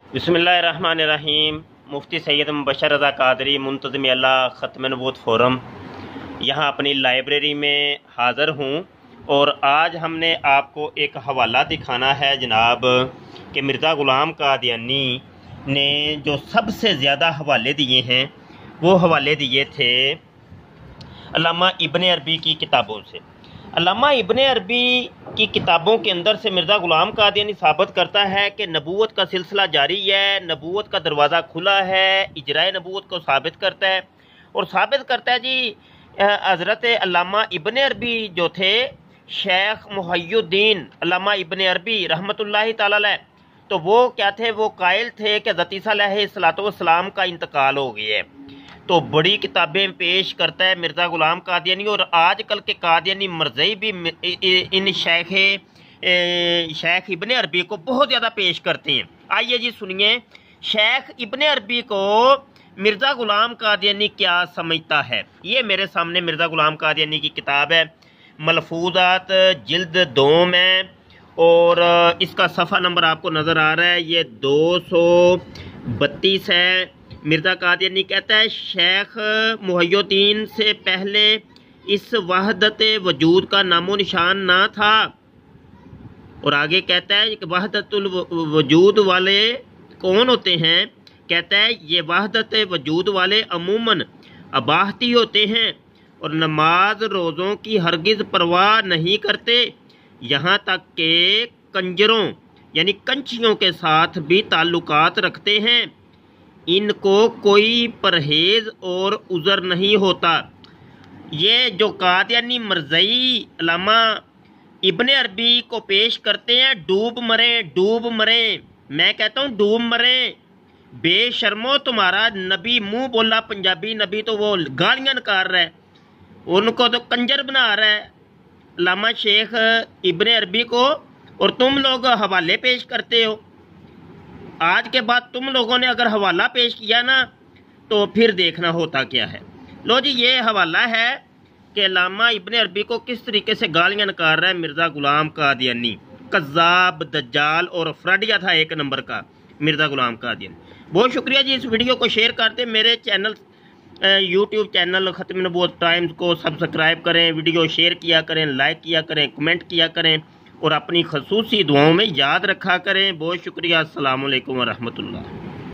बिस्मिल्लाहिर्रहमानिर्रहीम। मुफ्ती सैयद मुबशर रज़ा कादरी मुंतज़िम अल्लाह ख़त्म नबूवत फ़ोरम यहाँ अपनी लाइब्रेरी में हाज़िर हूँ और आज हमने आपको एक हवाला दिखाना है जनाब कि मिर्ज़ा ग़ुलाम क़ादियानी ने जो सबसे ज़्यादा हवाले दिए हैं वो हवाले दिए थे अल्लामा इब्न अरबी की किताबों से। अल्लामा इब्न अरबी की किताबों के अंदर से मिर्ज़ा ग़ुलाम क़ादियानी साबित करता है कि नबूवत का सिलसिला जारी है, नबूवत का दरवाज़ा खुला है, इजराए नबूवत को साबित करता है और साबित करता है जी हज़रत अल्लामा इब्न अरबी जो थे शेख मुहय्यिद्दीन अल्लामा इब्न अरबी रहमतुल्लाहि तआला अलैह, तो वो क्या थे, वो कायल थे कि हज़रत ईसा अलैहिस्सलाम का इंतकाल हो गया है। तो बड़ी किताबें पेश करता है मिर्ज़ा ग़ुलाम क़ादियानी और आजकल के क़ादियानी मरज़ई भी इन शेख इब्न अरबी को बहुत ज़्यादा पेश करते हैं। आइए जी सुनिए शेख इब्न अरबी को मिर्ज़ा ग़ुलाम क़ादियानी क्या समझता है। ये मेरे सामने मिर्ज़ा ग़ुलाम क़ादियानी की किताब है, मलफूज़ात जिल्द 2 में और इसका सफ़ा नंबर आपको नज़र आ रहा है, ये 232 है। मिर्ज़ा क़ादियानी कहता है शेख मुहय्यिद्दीन से पहले इस वहदत वजूद का नामो निशान ना था। और आगे कहता है कि वहदतुल वजूद वाले कौन होते हैं, कहता है ये वहदत वजूद वाले अमूमन अबाहती होते हैं और नमाज रोज़ों की हरगिज़ परवाह नहीं करते, यहाँ तक के कंजरों यानी कंचियों के साथ भी ताल्लुकात रखते हैं। इनको कोई परहेज और उज़र नहीं होता। ये जो क़ादियानी मरज़ई अल्लामा इब्न अरबी को पेश करते हैं, डूब मरे, मैं कहता हूँ डूब मरे। बेशर्मो तुम्हारा नबी मुंह बोला पंजाबी नबी, तो वो गालियाँ निकाल रहा है, उनको तो कंजर बना रहा है अल्लामा शेख इब्न अरबी को, और तुम लोग हवाले पेश करते हो। आज के बाद तुम लोगों ने अगर हवाला पेश किया ना तो फिर देखना होता क्या है। लो जी, ये हवाला है कि अल्लामा इब्न अरबी को किस तरीके से गालियाँ निकाल रहा है मिर्ज़ा ग़ुलाम क़ादियानी। कज़्ज़ाब, दज्जाल और फ्रडिया था एक नंबर का मिर्ज़ा ग़ुलाम क़ादियानी। बहुत शुक्रिया जी, इस वीडियो को शेयर करते, मेरे चैनल यूट्यूब चैनल ख़त्म नबूवत टाइम्स को सब्सक्राइब करें, वीडियो शेयर किया करें, लाइक किया करें, कमेंट किया करें और अपनी खसूसी दुआओं में याद रखा करें। बहुत शुक्रिया। अस्सलामु अलैकुम व रहमतुल्लाह।